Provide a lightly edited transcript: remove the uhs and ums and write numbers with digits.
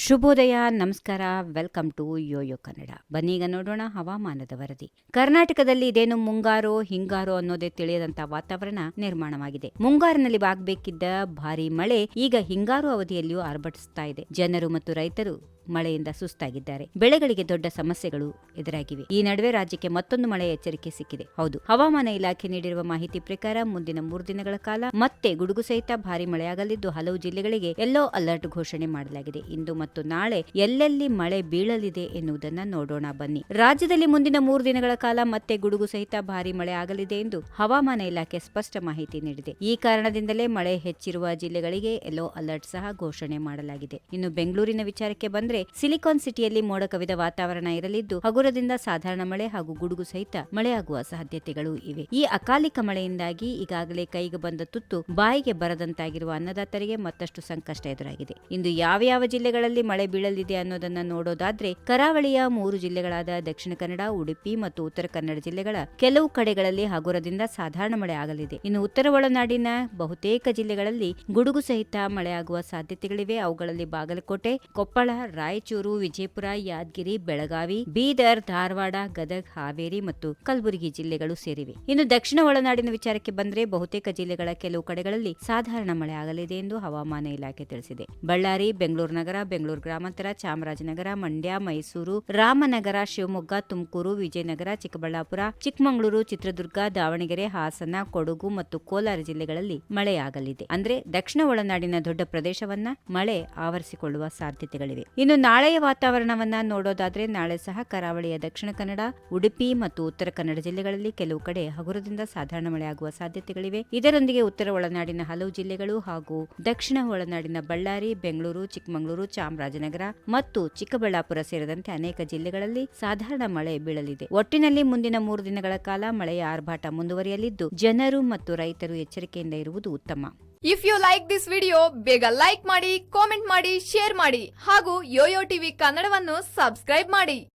ಶುಭೋದಯ, ನಮಸ್ಕಾರ, welcome to Yoyo Kannada. ಬನ್ನೀಗ ನೋಡೋಣ ಹವಾಮಾನದ ವರದಿ. ಕರ್ನಾಟಕದಲ್ಲಿ ಇದೇನು ಮುಂಗಾರೋ ಹಿಂಗಾರೋ ಅನ್ನೋದೇ ತಿಳಿಯದಂತ ವಾತಾವರಣ ನಿರ್ಮಾಣವಾಗಿದೆ. ಮುಂಗಾರಿನಲ್ಲಿ ಆಗಬೇಕಿದ್ದ ಭಾರಿ ಮಳೆ ಈಗ ಹಿಂಗಾರು ಅವಧಿಯಲ್ಲಿಯೂ ಆರ್ಭಟಿಸ್ತಾ ಇದೆ. ಜನರು ಮತ್ತು ರೈತರು ಮಳೆಯಿಂದ ಸುಸ್ತಾಗಿದ್ದಾರೆ. ಬೆಳೆಗಳಿಗೆ ದೊಡ್ಡ ಸಮಸ್ಯೆಗಳು ಎದುರಾಗಿವೆ. ಈ ನಡುವೆ ರಾಜ್ಯಕ್ಕೆ ಮತ್ತೊಂದು ಮಳೆ ಎಚ್ಚರಿಕೆ ಸಿಕ್ಕಿದೆ. ಹೌದು, ಹವಾಮಾನ ಇಲಾಖೆ ನೀಡಿರುವ ಮಾಹಿತಿ ಪ್ರಕಾರ ಮುಂದಿನ 3 ದಿನಗಳ ಕಾಲ ಮತ್ತೆ ಗುಡುಗು ಸಹಿತ ಭಾರಿ ಮಳೆಯಾಗಲಿದ್ದು ಹಲವು ಜಿಲ್ಲೆಗಳಿಗೆ ಯೆಲ್ಲೋ ಅಲರ್ಟ್ ಘೋಷಣೆ ಮಾಡಲಾಗಿದೆ. ಇಂದು ಮತ್ತು ನಾಳೆ ಎಲ್ಲೆಲ್ಲಿ ಮಳೆ ಬೀಳಲಿದೆ ಎನ್ನುವುದನ್ನ ನೋಡೋಣ ಬನ್ನಿ. ರಾಜ್ಯದಲ್ಲಿ ಮುಂದಿನ 3 ದಿನಗಳ ಕಾಲ ಮತ್ತೆ ಗುಡುಗು ಸಹಿತ ಭಾರಿ ಮಳೆ ಆಗಲಿದೆ ಎಂದು ಹವಾಮಾನ ಇಲಾಖೆ ಸ್ಪಷ್ಟ ಮಾಹಿತಿ ನೀಡಿದೆ. ಈ ಕಾರಣದಿಂದಲೇ ಮಳೆ ಹೆಚ್ಚಿರುವ ಜಿಲ್ಲೆಗಳಿಗೆ ಯೆಲ್ಲೋ ಅಲರ್ಟ್ ಸಹ ಘೋಷಣೆ ಮಾಡಲಾಗಿದೆ. ಇನ್ನು ಬೆಂಗಳೂರಿನ ವಿಚಾರಕ್ಕೆ ಬಂದ್ರೆ ಸಿಲಿಕಾನ್ ಸಿಟಿಯಲ್ಲಿ ಮೋಡ ಕವಿದ ವಾತಾವರಣ ಇರಲಿದ್ದು ಹಗುರದಿಂದ ಸಾಧಾರಣ ಮಳೆ ಹಾಗೂ ಗುಡುಗು ಸಹಿತ ಮಳೆಯಾಗುವ ಸಾಧ್ಯತೆಗಳು ಇವೆ. ಈ ಅಕಾಲಿಕ ಮಳೆಯಿಂದಾಗಿ ಈಗಾಗಲೇ ಕೈಗೆ ಬಂದ ತುತ್ತು ಬಾಯಿಗೆ ಬರದಂತಾಗಿರುವ ಅನ್ನದಾತರಿಗೆ ಮತ್ತಷ್ಟು ಸಂಕಷ್ಟ ಎದುರಾಗಿದೆ. ಇಂದು ಯಾವ ಜಿಲ್ಲೆಗಳಲ್ಲಿ ಮಳೆ ಬೀಳಲಿದೆ ಅನ್ನೋದನ್ನ ನೋಡೋದಾದ್ರೆ ಕರಾವಳಿಯ 3 ಜಿಲ್ಲೆಗಳಾದ ದಕ್ಷಿಣ ಕನ್ನಡ, ಉಡುಪಿ ಮತ್ತು ಉತ್ತರ ಕನ್ನಡ ಜಿಲ್ಲೆಗಳ ಕೆಲವು ಕಡೆಗಳಲ್ಲಿ ಹಗುರದಿಂದ ಸಾಧಾರಣ ಮಳೆ ಆಗಲಿದೆ. ಇನ್ನು ಉತ್ತರ ಒಳನಾಡಿನ ಬಹುತೇಕ ಜಿಲ್ಲೆಗಳಲ್ಲಿ ಗುಡುಗು ಸಹಿತ ಮಳೆಯಾಗುವ ಸಾಧ್ಯತೆಗಳಿವೆ. ಅವುಗಳಲ್ಲಿ ಬಾಗಲಕೋಟೆ, ಕೊಪ್ಪಳ, ರಾಯಚೂರು, ವಿಜಯಪುರ, ಯಾದಗಿರಿ, ಬೆಳಗಾವಿ, ಬೀದರ್, ಧಾರವಾಡ, ಗದಗ, ಹಾವೇರಿ ಮತ್ತು ಕಲಬುರಗಿ ಜಿಲ್ಲೆಗಳು ಸೇರಿವೆ. ಇನ್ನು ದಕ್ಷಿಣ ಒಳನಾಡಿನ ವಿಚಾರಕ್ಕೆ ಬಂದ್ರೆ ಬಹುತೇಕ ಜಿಲ್ಲೆಗಳ ಕೆಲವು ಕಡೆಗಳಲ್ಲಿ ಸಾಧಾರಣ ಮಳೆ ಆಗಲಿದೆ ಎಂದು ಹವಾಮಾನ ಇಲಾಖೆ ತಿಳಿಸಿದೆ. ಬಳ್ಳಾರಿ, ಬೆಂಗಳೂರು ನಗರ, ಬೆಂಗಳೂರು ಗ್ರಾಮಾಂತರ, ಚಾಮರಾಜನಗರ, ಮಂಡ್ಯ, ಮೈಸೂರು, ರಾಮನಗರ, ಶಿವಮೊಗ್ಗ, ತುಮಕೂರು, ವಿಜಯನಗರ, ಚಿಕ್ಕಬಳ್ಳಾಪುರ, ಚಿಕ್ಕಮಗಳೂರು, ಚಿತ್ರದುರ್ಗ, ದಾವಣಗೆರೆ, ಹಾಸನ, ಕೊಡಗು ಮತ್ತು ಕೋಲಾರ ಜಿಲ್ಲೆಗಳಲ್ಲಿ ಮಳೆಯಾಗಲಿದೆ. ಅಂದ್ರೆ ದಕ್ಷಿಣ ಒಳನಾಡಿನ ದೊಡ್ಡ ಪ್ರದೇಶವನ್ನ ಮಳೆ ಆವರಿಸಿಕೊಳ್ಳುವ ಸಾಧ್ಯತೆಗಳಿವೆ. ಇನ್ನು ನಾಳೆಯ ವಾತಾವರಣವನ್ನ ನೋಡೋದಾದ್ರೆ ನಾಳೆ ಸಹ ಕರಾವಳಿಯ ದಕ್ಷಿಣ ಕನ್ನಡ, ಉಡುಪಿ ಮತ್ತು ಉತ್ತರ ಕನ್ನಡ ಜಿಲ್ಲೆಗಳಲ್ಲಿ ಕೆಲವು ಕಡೆ ಹಗುರದಿಂದ ಸಾಧಾರಣ ಮಳೆಯಾಗುವ ಸಾಧ್ಯತೆಗಳಿವೆ. ಇದರೊಂದಿಗೆ ಉತ್ತರ ಒಳನಾಡಿನ ಹಲವು ಜಿಲ್ಲೆಗಳು ಹಾಗೂ ದಕ್ಷಿಣ ಒಳನಾಡಿನ ಬಳ್ಳಾರಿ, ಬೆಂಗಳೂರು, ಚಿಕ್ಕಮಗಳೂರು, ಚಾಮರಾಜನಗರ ಮತ್ತು ಚಿಕ್ಕಬಳ್ಳಾಪುರ ಸೇರಿದಂತೆ ಅನೇಕ ಜಿಲ್ಲೆಗಳಲ್ಲಿ ಸಾಧಾರಣ ಮಳೆ ಬೀಳಲಿದೆ. ಒಟ್ಟಿನಲ್ಲಿ ಮುಂದಿನ 3 ದಿನಗಳ ಕಾಲ ಮಳೆಯ ಆರ್ಭಟ ಮುಂದುವರಿಯಲಿದ್ದು ಜನರು ಮತ್ತು ರೈತರು ಎಚ್ಚರಿಕೆಯಿಂದ ಇರುವುದು ಉತ್ತಮ. If you like this video ಬೇಗ ಲೈಕ್ ಮಾಡಿ, ಕಾಮೆಂಟ್ ಮಾಡಿ, ಶೇರ್ ಮಾಡಿ ಹಾಗೂ ಯೋಯೋ ಟಿವಿ ಕನ್ನಡವನ್ನು ಸಬ್ಸ್ಕ್ರೈಬ್ ಮಾಡಿ.